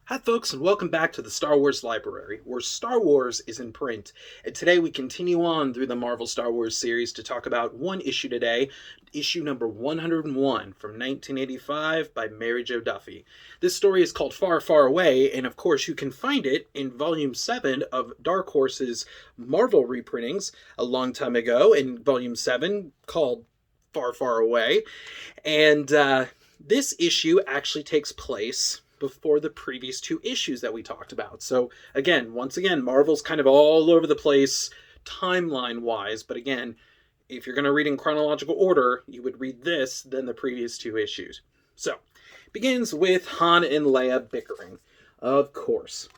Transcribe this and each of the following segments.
Hi, folks, and welcome back to the Star Wars Library, where Star Wars is in print. And today we continue on through the Marvel Star Wars series to talk about one issue today, issue number 101 from 1985 by Mary Jo Duffy. This story is called Far, Far Away, and of course you can find it in Volume 7 of Dark Horse's Marvel reprintings a long time ago, in Volume 7 called Far, Far Away. And this issue actually takes place before the previous two issues that we talked about. So again, once again, Marvel's kind of all over the place timeline-wise, but again, if you're going to read in chronological order, you would read this, then the previous two issues. So, begins with Han and Leia bickering, of course.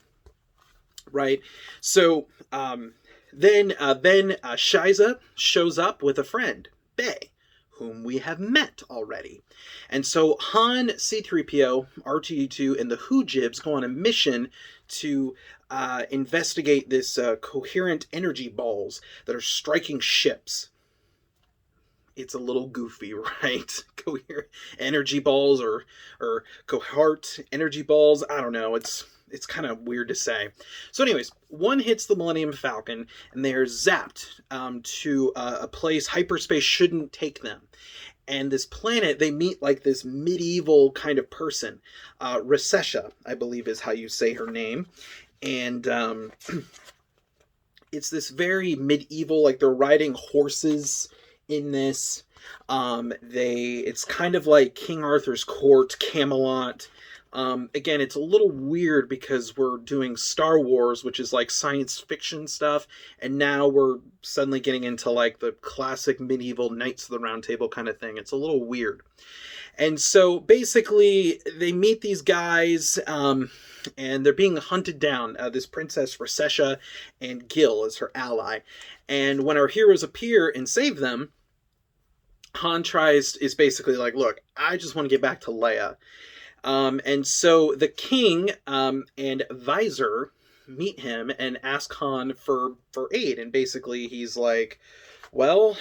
Right? So, then Shiza shows up with a friend, Bay, whom we have met already. And so Han, C-3PO, R2-D2, and the Hoojibs go on a mission to investigate this coherent energy balls that are striking ships. It's a little goofy, right? Coherent energy balls or cohort energy balls. I don't know. It's kind of weird to say. So anyways, one hits the Millennium Falcon, and they're zapped to a place hyperspace shouldn't take them. And this planet, they meet like this medieval kind of person. Recessia, I believe is how you say her name. And it's this very medieval, like they're riding horses in this. It's kind of like King Arthur's court, Camelot. Again, it's a little weird because we're doing Star Wars, which is like science fiction stuff, and now we're suddenly getting into like the classic medieval Knights of the Round Table kind of thing. It's a little weird. And so basically they meet these guys, and they're being hunted down. This Princess Recessia and Gil is her ally. And when our heroes appear and save them, Han is basically like, look, I just want to get back to Leia. And so the king and Vizier meet him and ask Han for aid. And basically he's like, well,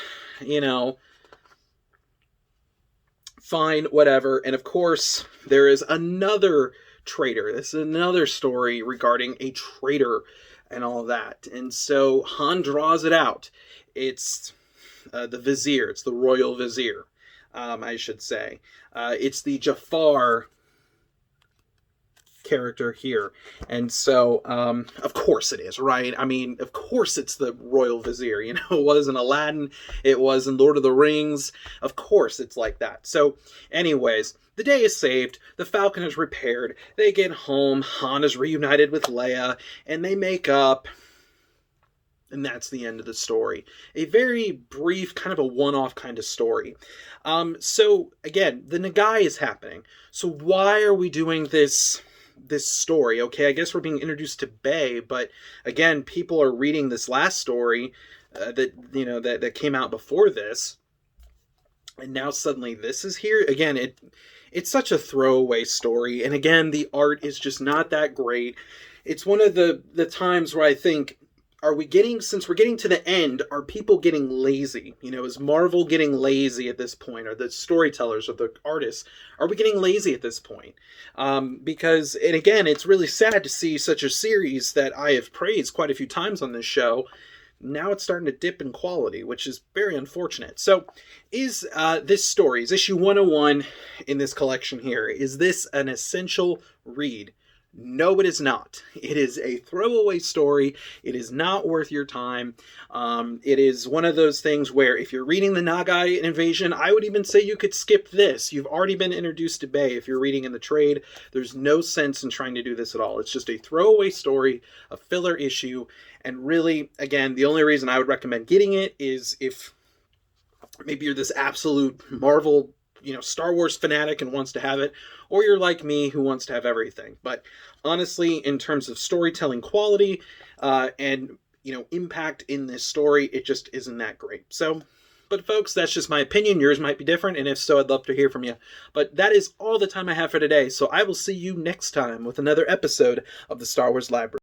fine, whatever. And of course, there is another traitor. This is another story regarding a traitor and all that. And so Han draws it out. It's the Vizier. It's the Royal Vizier, I should say. It's the Jafar character here. And so, of course it is, right? I mean, of course it's the Royal Vizier. It was in Aladdin. It was in Lord of the Rings. Of course it's like that. So, anyways, the day is saved. The Falcon is repaired. They get home. Han is reunited with Leia, and they make up. And that's the end of the story. A very brief, kind of a one-off kind of story. So, again, the Nagai is happening. So why are we doing this story? Okay, I guess we're being introduced to Bay, but again, people are reading this last story that came out before this, and now suddenly this is here. Again, it's such a throwaway story, and again, the art is just not that great. It's one of the times where I think, since we're getting to the end, are people getting lazy? Is Marvel getting lazy at this point? Or the storytellers or the artists, are we getting lazy at this point? Because, and again, it's really sad to see such a series that I have praised quite a few times on this show. Now it's starting to dip in quality, which is very unfortunate. So, is this story, is issue 101 in this collection here, is this an essential read? No, it is not. It is a throwaway story. It is not worth your time. It is one of those things where if you're reading the Nagai invasion, I would even say you could skip this. You've already been introduced to Bay. If you're reading in the trade, there's no sense in trying to do this at all. It's just a throwaway story, a filler issue, and really, again, the only reason I would recommend getting it is if maybe you're this absolute Marvel Star Wars fanatic and wants to have it, or you're like me who wants to have everything. But honestly, in terms of storytelling quality and impact in this story, it just isn't that great. So, but folks, that's just my opinion. Yours might be different, and if so, I'd love to hear from you. But that is all the time I have for today, so I will see you next time with another episode of the Star Wars Library.